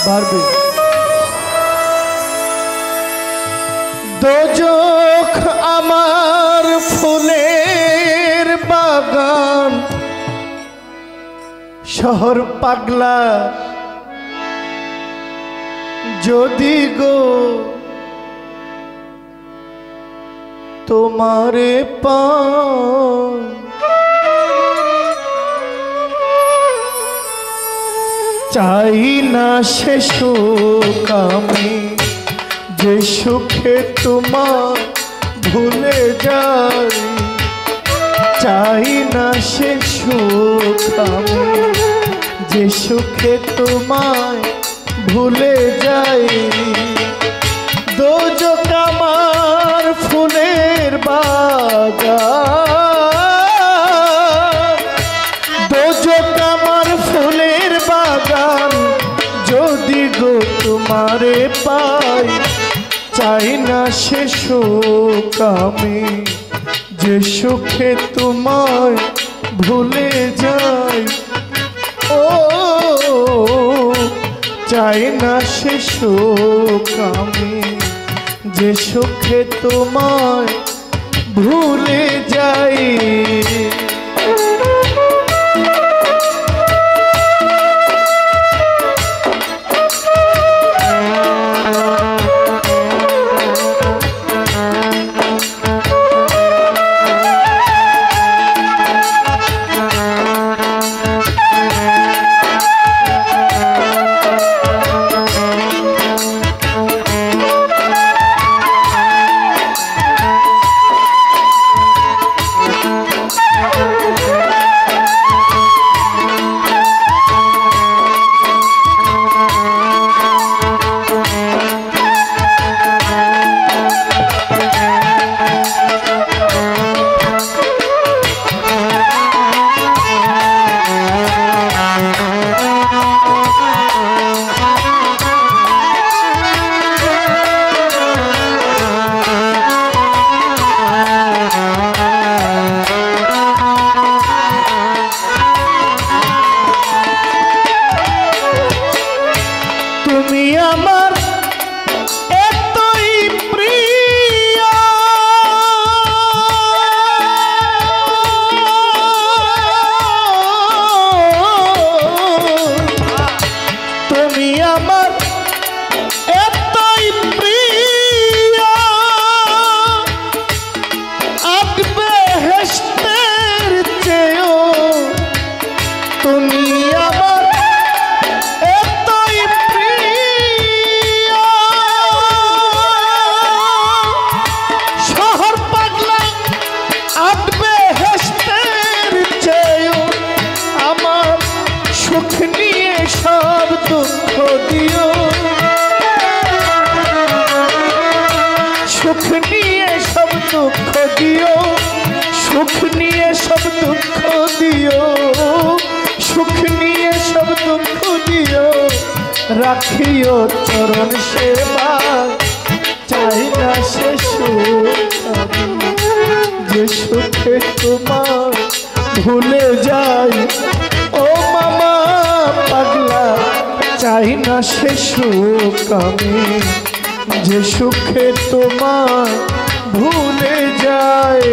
বাড়বে। দোজখ আমার ফুলের বাগান, শহর পাগলা যদি গো তোমারে পাই, চাই না সে সুখ আমি যে সুখে তোমার ভুলে যাই, চাই না সে সুখ আমি যে সুখে তোমায় ভুলে যাই। দোজখ আমার ফুলের বাগান, দোজখ আমার ফুলের বাগান যদি গো তোমারে পাই, চাই না সে সুখ আমি যে সুখে তোমায় ভুলে যাই। ও চাই না সে সুখ আমি যে সুখে তোমায় ভুলে যাই। সুখ নিয়ে সব দুঃখ দিও, সুখ নিয়ে সব দুঃখ দিও, সুখ নিয়ে সব দুঃখ দিও, রাখিও চরণ সেবা। চাই না সে সুখ যে সুখে তোমার ভুলে যাই। ও মামা পাগলা, চাই না সে সুখ আমি যে সুখে তোমার ভুলে যায়।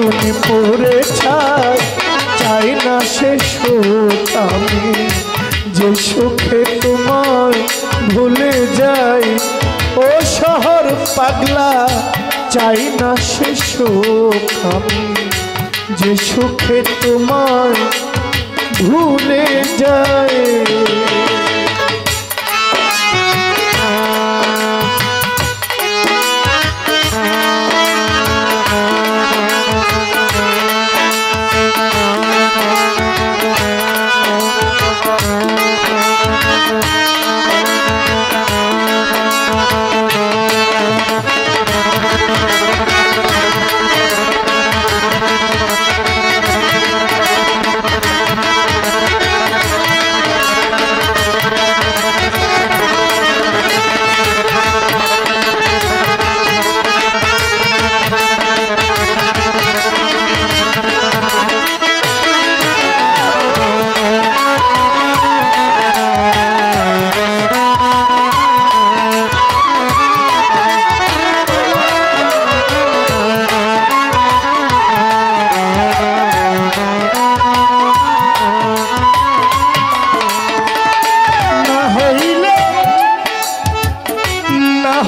আগুন পড়ে ছাই চাই না সে সুখ আমি যে সুখে তোমায় ভুলে যাই ও শহর পাগলা চাই না সে সুখ আমি যে সুখে তোমায় ভুলে যাই।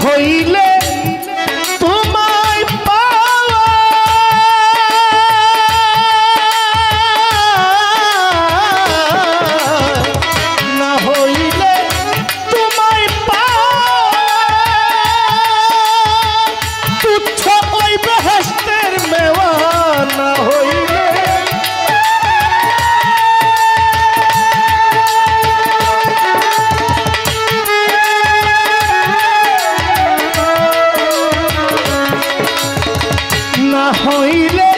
হইলে তোমায় পাওয়া না হইলে তোমায় পাওয়া তুচ্ছ ওই বেহেশতের মেওয়া না হইলে হইলে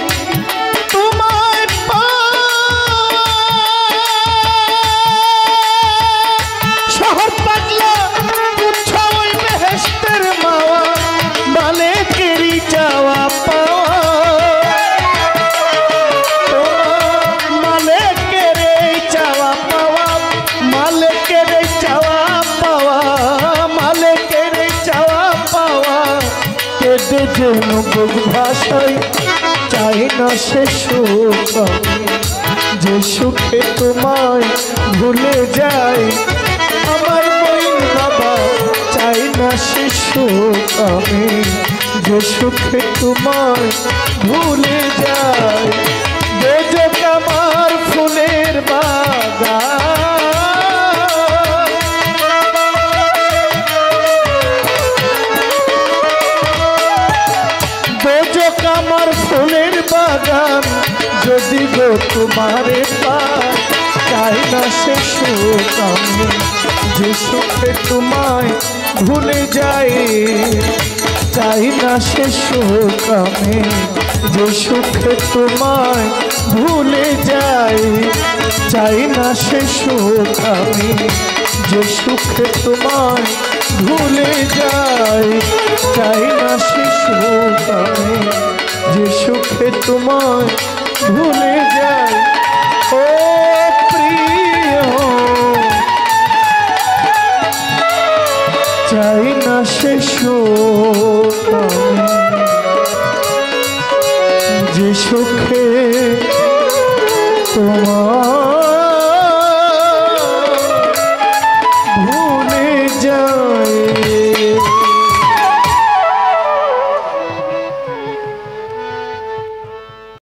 তোমায় শহর পাগলা তুচ্ছ ওই বেহেশতের মাওয়া মালিকেরই চাওয়া পাওয়া মালিকেরই চাওয়া পাওয়া মালিকেরই চাওয়া পাওয়া মালিকেরই চাওয়া পাওয়া কেঁদে যেন বুক ভাষায় চাই না সে সুখ যে সুখে তোমায় ভুলে যাই আমার বইন বাবা চাই না সে সুখ আমি যে সুখে তোমায় ভুলে যাই বেজক আমার ফুলের বাগান বেজক আমার ফুলের বাগান যদি গো তোমারে পাই চাই না সে সুখ আমি যে সুখে তোমায় ভুলে যাই চাই না সে সুখ আমি যে সুখে তোমায় ভুলে যাই চাই না সে সুখ আমি যে সুখে তোমায় ভুলে যাই চাই না সে সুখ আমি যে সুখে তোমায় ভুলে যাই ও প্রিয় চাই না সে সুখ আমি যে সুখ